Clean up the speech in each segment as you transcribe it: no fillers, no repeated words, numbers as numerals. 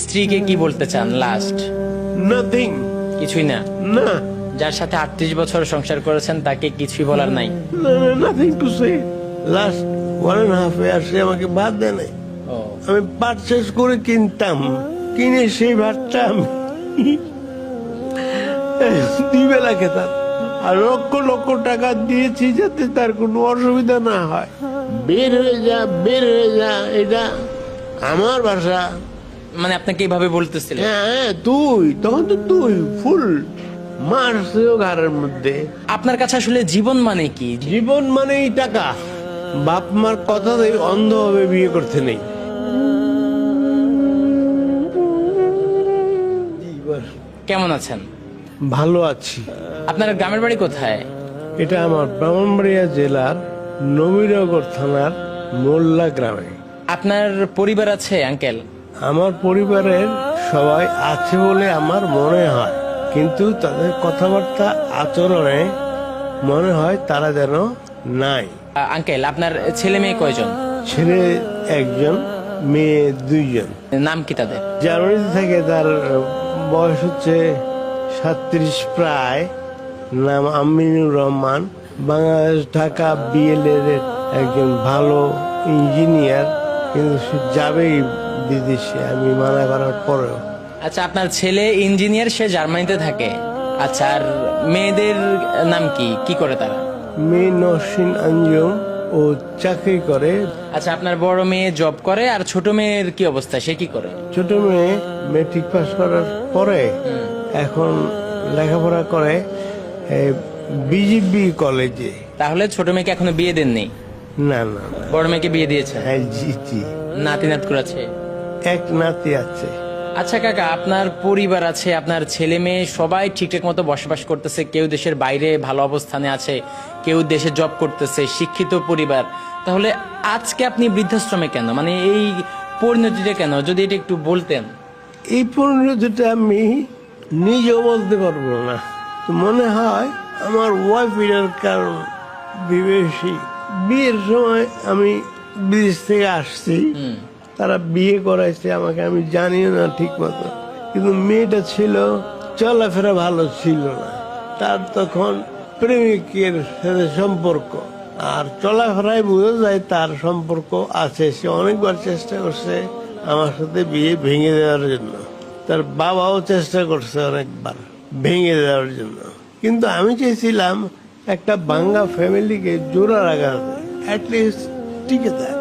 স্ত্রীকে কি বলতে চান লাস্ট? নাথিং। কিছুই না? না, যার সাথে 38 বছর সংসার করেছেন তাকে কিছুই বলার নাই? Nothing to say. লাস্ট 1.5 ইয়ার সে আমাকে ভাত দেয় নাই। ও, আমি পারচেস করে কিনতাম, কিনে সেই ভাতটা আমি 2 বেলা খেতাম। আর লক্ষ লক্ষ টাকা দিয়েছি যাতে তার কোনো অসুবিধা না হয়। বের হয়ে যা, বের হয়ে যা, এটা আমার ভাষা। মানে আপনাকে এইভাবে বলতেছিলেন? হ্যাঁ, তুই তখন তো তুই ফুল মারছেও ঘরের মধ্যে। আপনার কাছে আসলে জীবন মানে কি? জীবন মানেই টাকা। বাপ মার কথাতেই অন্ধভাবে বিয়ে করতে নেই। কেমন আছেন? ভালো আছি। আপনার গ্রামের বাড়ি কোথায়? এটা আমার ব্রাহ্মণবাড়িয়া জেলার নবীনগর থানার মোল্লা গ্রামে। আপনার পরিবার আছে আঙ্কেল? আমার পরিবারের সবাই আছে বলে আমার মনে হয়, কিন্তু তাদের কথাবার্তা আচরণে মনে হয় তারা যেন নাই। আঙ্কেল, আপনার ছেলে মেয়ে কয়জন? ছেলে 1জন, মেয়ে 2জন। নাম কি তাদের? জার্মানিতে থেকে, তার বয়স হচ্ছে 37 প্রায়। নাম আমিনুর রহমান। বাংলাদেশ ঢাকা বিএলএর একজন ভালো ইঞ্জিনিয়ার, কিন্তু সে যাবেই বিদেশে আমি মানা করার পরেও। আচ্ছা, আপনার ছেলে ইঞ্জিনিয়ার, সে জার্মানিতে থাকে। আচ্ছা, আর মেয়েদের নাম কি, কি করে তারা? মেয়ে নসিন আঞ্জুম, ও চাকরি করে। আচ্ছা, আপনার বড় মেয়ে জব করে, আর ছোট মেয়ের কি অবস্থা, সে কি করে? ছোট মেয়ে মেট্রিক পাস করার পরে এখন লেখাপড়া করে বিজিবি কলেজে। তাহলে ছোট মেয়েকে এখনো বিয়ে দেননি? না না না। বড় মেয়েকে বিয়ে দিয়েছে? হ্যাঁ, জি জি। নাতি নাত করেছে? এক নাতি আছে। আচ্ছা কাকা, আপনার পরিবার আছে, আপনার ছেলে মেয়ে সবাই ঠিকঠাক মতো বসবাস করতেছে, কেউ দেশের বাইরে ভালো অবস্থানে আছে, কেউ দেশে জব করতেছে, শিক্ষিত পরিবার। তাহলে আজকে আপনি বৃদ্ধাশ্রমে কেন? মানে এই পরিণতিটা কেন, যদি এটা একটু বলতেন। এই পরিণতিটা আমি নিজেও বলতে পারবো না। মনে হয় আমার ওয়াইফ এর কারণ বিদেশি। বিয়ের সময় আমি বিদেশ থেকে আসছি, তারা বিয়ে করাইছে আমাকে, আমি জানিও না ঠিক মতো। কিন্তু মেয়েটা ছিল, চলাফেরা ভালো ছিল না। তার তখন প্রেমিকের সাথে সম্পর্ক, আর চলাফেরায় বোঝা যায় তার সম্পর্ক আছে। সে অনেকবার চেষ্টা করছে আমার সাথে বিয়ে ভেঙে দেওয়ার জন্য। তার বাবাও চেষ্টা করছে অনেকবার ভেঙে দেওয়ার জন্য, কিন্তু আমি চেয়েছিলাম একটা ভাঙ্গা ফ্যামিলিকে জোড়া রাখাতে, অ্যাটলিস্ট টিকে থাক।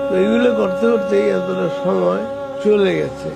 তো এগুলো করতে করতেই এতটা সময় চলে গেছে।